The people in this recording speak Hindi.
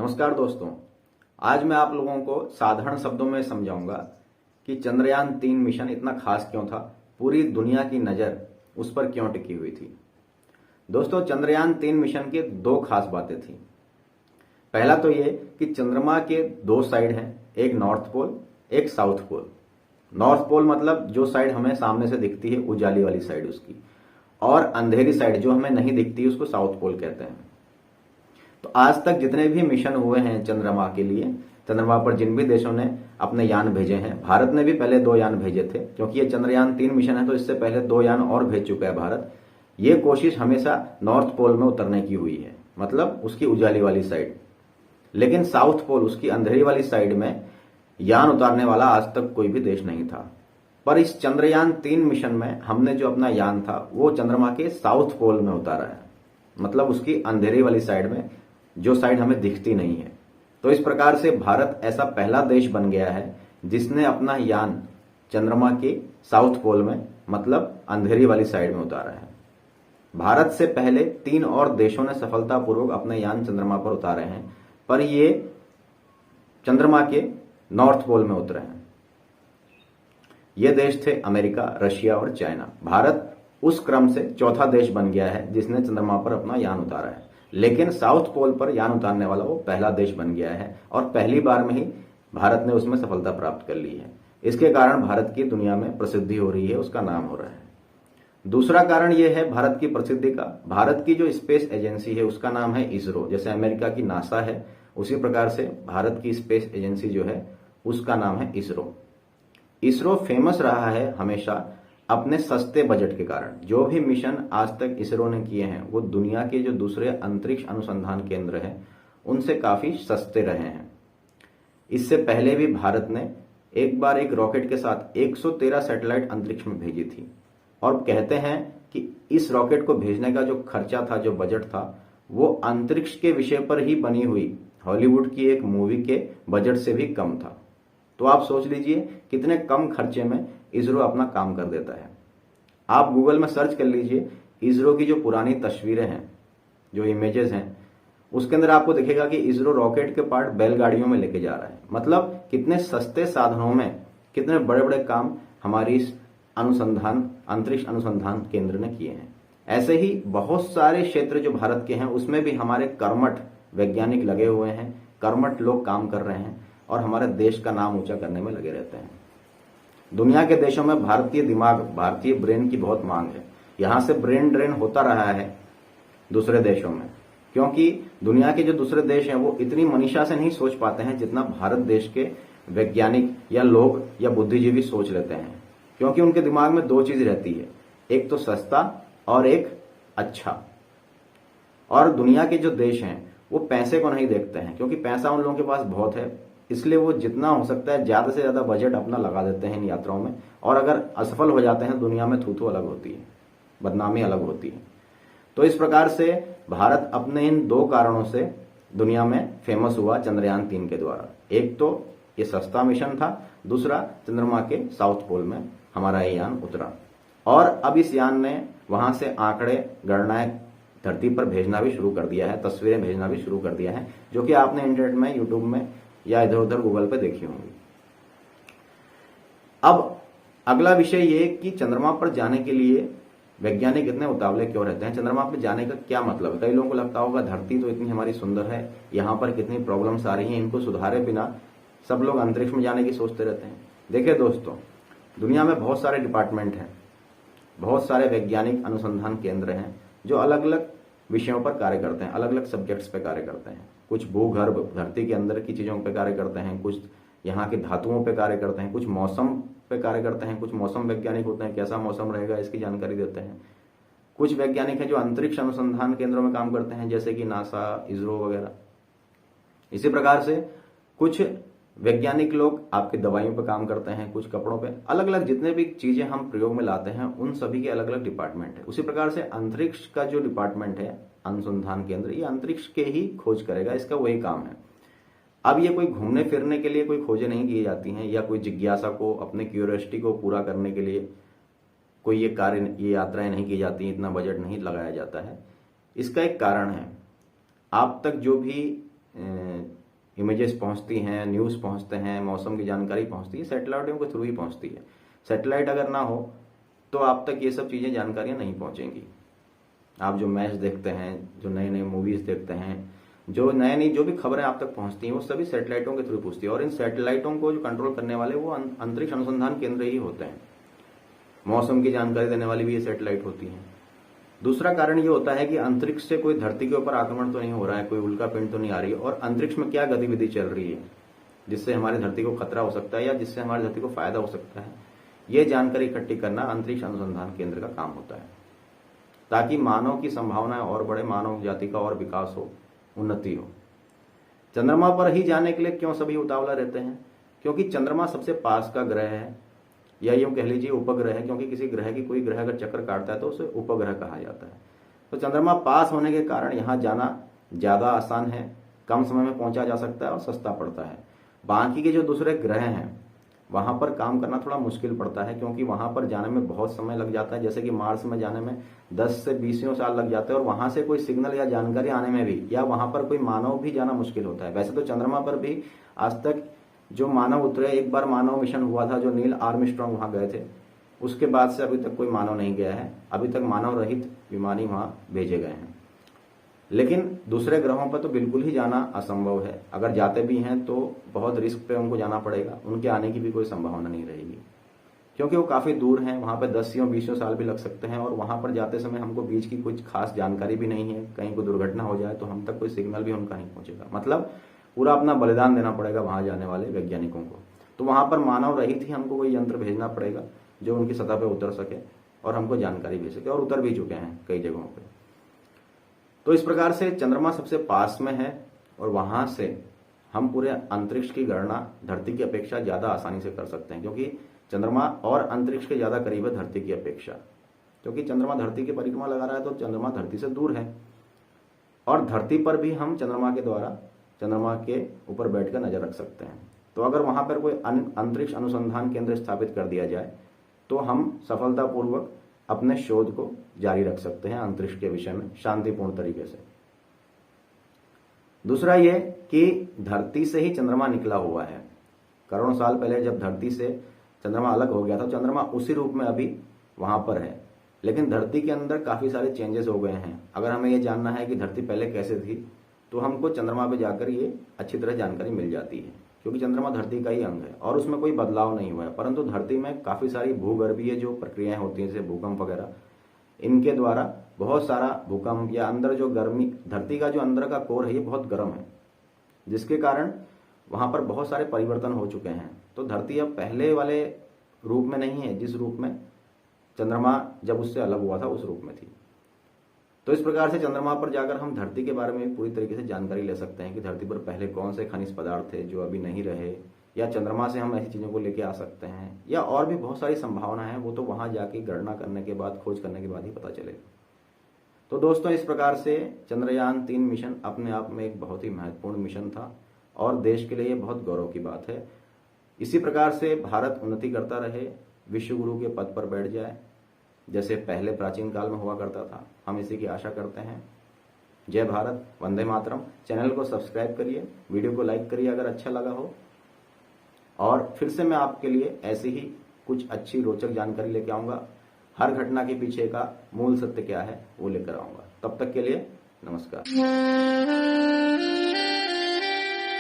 नमस्कार दोस्तों, आज मैं आप लोगों को साधारण शब्दों में समझाऊंगा कि चंद्रयान 3 मिशन इतना खास क्यों था, पूरी दुनिया की नज़र उस पर क्यों टिकी हुई थी। दोस्तों, चंद्रयान 3 मिशन की दो खास बातें थी। पहला तो ये कि चंद्रमा के दो साइड हैं, एक नॉर्थ पोल एक साउथ पोल। नॉर्थ पोल मतलब जो साइड हमें सामने से दिखती है, उजाली वाली साइड उसकी, और अंधेरी साइड जो हमें नहीं दिखती उसको साउथ पोल कहते हैं। तो आज तक जितने भी मिशन हुए हैं चंद्रमा के लिए, चंद्रमा पर जिन भी देशों ने अपने यान भेजे हैं, भारत ने भी पहले 2 यान भेजे थे, क्योंकि ये चंद्रयान 3 मिशन है तो इससे पहले 2 यान और भेज चुका है भारत। ये कोशिश हमेशा नॉर्थ पोल में उतरने की हुई है, मतलब उसकी उजाली वाली साइड। लेकिन साउथ पोल, उसकी अंधेरी वाली साइड में यान उतारने वाला आज तक कोई भी देश नहीं था। पर इस चंद्रयान 3 मिशन में हमने जो अपना यान था वो चंद्रमा के साउथ पोल में उतारा है, मतलब उसकी अंधेरी वाली साइड में, जो साइड हमें दिखती नहीं है। तो इस प्रकार से भारत ऐसा पहला देश बन गया है जिसने अपना यान चंद्रमा के साउथ पोल में, मतलब अंधेरी वाली साइड में उतारा है। भारत से पहले 3 और देशों ने सफलतापूर्वक अपने यान चंद्रमा पर उतारे हैं, पर ये चंद्रमा के नॉर्थ पोल में उतरे हैं। ये देश थे अमेरिका, रशिया और चाइना। भारत उस क्रम से चौथा देश बन गया है जिसने चंद्रमा पर अपना यान उतारा है। लेकिन साउथ पोल पर यान उतारने वाला वो पहला देश बन गया है और पहली बार में ही भारत ने उसमें सफलता प्राप्त कर ली है। इसके कारण भारत की दुनिया में प्रसिद्धि हो रही है, उसका नाम हो रहा है। दूसरा कारण यह है भारत की प्रसिद्धि का, भारत की जो स्पेस एजेंसी है उसका नाम है इसरो। जैसे अमेरिका की नासा है, उसी प्रकार से भारत की स्पेस एजेंसी जो है उसका नाम है इसरो। इसरो फेमस रहा है हमेशा अपने सस्ते बजट के कारण। जो भी मिशन आज तक इसरो ने किए हैं वो दुनिया के जो दूसरे अंतरिक्ष अनुसंधान केंद्र हैं उनसे काफी सस्ते रहे हैं। इससे पहले भी भारत ने एक बार एक रॉकेट के साथ 113 सैटेलाइट अंतरिक्ष में भेजी थी, और कहते हैं कि इस रॉकेट को भेजने का जो खर्चा था, जो बजट था, वो अंतरिक्ष के विषय पर ही बनी हुई हॉलीवुड की एक मूवी के बजट से भी कम था। तो आप सोच लीजिए कितने कम खर्चे में इसरो अपना काम कर देता है। आप गूगल में सर्च कर लीजिए, इसरो की जो पुरानी तस्वीरें हैं, जो इमेजेस हैं, उसके अंदर आपको दिखेगा कि इसरो रॉकेट के पार्ट बैलगाड़ियों में लेके जा रहा है। मतलब कितने सस्ते साधनों में कितने बड़े बड़े काम हमारी इस अंतरिक्ष अनुसंधान केंद्र ने किए हैं। ऐसे ही बहुत सारे क्षेत्र जो भारत के हैं उसमें भी हमारे कर्मठ वैज्ञानिक लगे हुए हैं, कर्मठ लोग काम कर रहे हैं और हमारे देश का नाम ऊंचा करने में लगे रहते हैं। दुनिया के देशों में भारतीय दिमाग, भारतीय ब्रेन की बहुत मांग है। यहां से ब्रेन ड्रेन होता रहा है दूसरे देशों में, क्योंकि दुनिया के जो दूसरे देश हैं वो इतनी मनीषा से नहीं सोच पाते हैं जितना भारत देश के वैज्ञानिक या लोग या बुद्धिजीवी सोच लेते हैं। क्योंकि उनके दिमाग में 2 चीज रहती है, एक तो सस्ता और एक अच्छा। और दुनिया के जो देश हैं वो पैसे को नहीं देखते हैं, क्योंकि पैसा उन लोगों के पास बहुत है, इसलिए वो जितना हो सकता है ज्यादा से ज्यादा बजट अपना लगा देते हैं इन यात्राओं में। और अगर असफल हो जाते हैं दुनिया में थू थू अलग होती है, बदनामी अलग होती है। तो इस प्रकार से भारत अपने इन 2 कारणों से दुनिया में फेमस हुआ चंद्रयान 3 के द्वारा। एक तो ये सस्ता मिशन था, दूसरा चंद्रमा के साउथ पोल में हमारा ये यान उतरा। और अब इस यान ने वहां से आंकड़े, गणनाएं धरती पर भेजना भी शुरू कर दिया है, तस्वीरें भेजना भी शुरू कर दिया है, जो कि आपने इंटरनेट में, यूट्यूब में या इधर उधर गूगल पे देखी होंगी। अब अगला विषय ये कि चंद्रमा पर जाने के लिए वैज्ञानिक इतने उतावले क्यों रहते हैं, चंद्रमा पर जाने का क्या मतलब है। कई लोगों को लगता होगा धरती तो इतनी हमारी सुंदर है, यहाँ पर कितनी प्रॉब्लम्स आ रही हैं, इनको सुधारे बिना सब लोग अंतरिक्ष में जाने की सोचते रहते हैं। देखिए दोस्तों, दुनिया में बहुत सारे डिपार्टमेंट हैं, बहुत सारे वैज्ञानिक अनुसंधान केंद्र हैं जो अलग अलग विषयों पर कार्य करते हैं, अलग अलग सब्जेक्ट्स पर कार्य करते हैं। कुछ भूगर्भ, धरती के अंदर की चीजों पर कार्य करते हैं, कुछ यहाँ के धातुओं पर कार्य करते हैं, कुछ मौसम पे कार्य करते हैं, कुछ मौसम वैज्ञानिक होते हैं, कैसा मौसम रहेगा इसकी जानकारी देते हैं। कुछ वैज्ञानिक हैं जो अंतरिक्ष अनुसंधान केंद्रों में काम करते हैं, जैसे कि नासा, इसरो वगैरह। इसी प्रकार से कुछ वैज्ञानिक लोग आपकी दवाइयों पर काम करते हैं, कुछ कपड़ों पे, अलग अलग जितने भी चीजें हम प्रयोग में लाते हैं उन सभी के अलग अलग डिपार्टमेंट है। उसी प्रकार से अंतरिक्ष का जो डिपार्टमेंट है, अनुसंधान केंद्र, ये अंतरिक्ष के ही खोज करेगा, इसका वही काम है। अब ये कोई घूमने फिरने के लिए कोई खोजें नहीं की जाती हैं, या कोई जिज्ञासा को, अपने क्यूरियोसिटी को पूरा करने के लिए कोई ये यात्राएं नहीं की जाती, इतना बजट नहीं लगाया जाता है। इसका एक कारण है, आप तक जो भी इमेजेस पहुंचती हैं, न्यूज़ पहुंचते हैं, मौसम की जानकारी पहुंचती है, सैटेलाइटों के थ्रू ही पहुंचती है। सैटेलाइट अगर ना हो तो आप तक ये सब चीज़ें, जानकारियाँ नहीं पहुंचेंगी। आप जो मैच देखते हैं, जो नए नए मूवीज़ देखते हैं, जो नई नई जो भी खबरें आप तक पहुंचती हैं, वो सभी सैटेलाइटों के थ्रू पहुंचती है। और इन सैटेलाइटों को जो कंट्रोल करने वाले वो अंतरिक्ष अनुसंधान केंद्र ही होते हैं। मौसम की जानकारी देने वाली भी ये सैटेलाइट होती हैं। दूसरा कारण ये होता है कि अंतरिक्ष से कोई धरती के ऊपर आक्रमण तो नहीं हो रहा है, कोई उल्का पिंड तो नहीं आ रही है, और अंतरिक्ष में क्या गतिविधि चल रही है जिससे हमारी धरती को खतरा हो सकता है या जिससे हमारी धरती को फायदा हो सकता है, ये जानकारी इकट्ठी करना अंतरिक्ष अनुसंधान केंद्र का काम होता है, ताकि मानव की संभावनाएं और बढ़े, मानव जाति का और विकास हो, उन्नति हो। चंद्रमा पर ही जाने के लिए क्यों सभी उतावला रहते हैं? क्योंकि चंद्रमा सबसे पास का ग्रह है, या यूं कह लीजिए उपग्रह है, क्योंकि किसी ग्रह की कोई ग्रह अगर चक्कर काटता है तो उसे उपग्रह कहा जाता है। तो चंद्रमा पास होने के कारण यहां जाना ज्यादा आसान है, कम समय में पहुंचा जा सकता है और सस्ता पड़ता है। बाकी के जो दूसरे ग्रह हैं वहां पर काम करना थोड़ा मुश्किल पड़ता है, क्योंकि वहां पर जाने में बहुत समय लग जाता है। जैसे कि मार्स में जाने में 10 से 20 साल लग जाते हैं, और वहां से कोई सिग्नल या जानकारी आने में भी, या वहां पर कोई मानव भी जाना मुश्किल होता है। वैसे तो चंद्रमा पर भी आज तक जो मानव उतरे, एक बार मानव मिशन हुआ था, जो नील आर्मस्ट्रांग वहां गए थे, उसके बाद से अभी तक कोई मानव नहीं गया है। अभी तक मानव रहित विमान वहां भेजे गए हैं। लेकिन दूसरे ग्रहों पर तो बिल्कुल ही जाना असंभव है। अगर जाते भी हैं तो बहुत रिस्क पे उनको जाना पड़ेगा, उनके आने की भी कोई संभावना नहीं रहेगी, क्योंकि वो काफी दूर हैं। वहां पर 10-20 साल भी लग सकते हैं, और वहां पर जाते समय हमको बीच की कुछ खास जानकारी भी नहीं है। कहीं कोई दुर्घटना हो जाए तो हम तक कोई सिग्नल भी उनका नहीं पहुंचेगा। मतलब पूरा अपना बलिदान देना पड़ेगा वहां जाने वाले वैज्ञानिकों को। तो वहां पर मानव रहित ही हमको कोई यंत्र भेजना पड़ेगा जो उनकी सतह पर उतर सके और हमको जानकारी भेज सके, और उतर भी चुके हैं कई जगहों पर। तो इस प्रकार से चंद्रमा सबसे पास में है, और वहां से हम पूरे अंतरिक्ष की गणना धरती की अपेक्षा ज्यादा आसानी से कर सकते हैं, क्योंकि चंद्रमा और अंतरिक्ष के ज्यादा करीब है धरती की अपेक्षा। क्योंकि चंद्रमा धरती की परिक्रमा लगा रहा है तो चंद्रमा धरती से दूर है, और धरती पर भी हम चंद्रमा के द्वारा चंद्रमा के ऊपर बैठकर नजर रख सकते हैं। तो अगर वहां पर कोई अंतरिक्ष अनुसंधान केंद्र स्थापित कर दिया जाए तो हम सफलतापूर्वक अपने शोध को जारी रख सकते हैं अंतरिक्ष के विषय में शांतिपूर्ण तरीके से। दूसरा ये कि धरती से ही चंद्रमा निकला हुआ है। करोड़ों साल पहले जब धरती से चंद्रमा अलग हो गया था, चंद्रमा उसी रूप में अभी वहां पर है, लेकिन धरती के अंदर काफी सारे चेंजेस हो गए हैं। अगर हमें ये जानना है कि धरती पहले कैसे थी तो हमको चंद्रमा पे जाकर ये अच्छी तरह जानकारी मिल जाती है, क्योंकि चंद्रमा धरती का ही अंग है और उसमें कोई बदलाव नहीं हुआ है। परंतु धरती में काफी सारी भूगर्भीय जो प्रक्रियाएं होती हैं, जैसे भूकंप वगैरह, इनके द्वारा बहुत सारा भूकंप या अंदर जो गर्मी, धरती का जो अंदर का कोर है ये बहुत गर्म है, जिसके कारण वहां पर बहुत सारे परिवर्तन हो चुके हैं। तो धरती अब पहले वाले रूप में नहीं है जिस रूप में चंद्रमा जब उससे अलग हुआ था उस रूप में थी। तो इस प्रकार से चंद्रमा पर जाकर हम धरती के बारे में पूरी तरीके से जानकारी ले सकते हैं कि धरती पर पहले कौन से खनिज पदार्थ थे जो अभी नहीं रहे, या चंद्रमा से हम ऐसी चीजों को लेके आ सकते हैं, या और भी बहुत सारी संभावना है। वो तो वहां जाके गणना करने के बाद, खोज करने के बाद ही पता चलेगा। तो दोस्तों, इस प्रकार से चंद्रयान 3 मिशन अपने आप में एक बहुत ही महत्वपूर्ण मिशन था, और देश के लिए ये बहुत गौरव की बात है। इसी प्रकार से भारत उन्नति करता रहे, विश्व गुरु के पद पर बैठ जाए, जैसे पहले प्राचीन काल में हुआ करता था। हम इसी की आशा करते हैं। जय भारत, वंदे मातरम। चैनल को सब्सक्राइब करिए, वीडियो को लाइक करिए अगर अच्छा लगा हो, और फिर से मैं आपके लिए ऐसी ही कुछ अच्छी रोचक जानकारी लेके आऊंगा। हर घटना के पीछे का मूल सत्य क्या है वो लेकर आऊंगा। तब तक के लिए नमस्कार।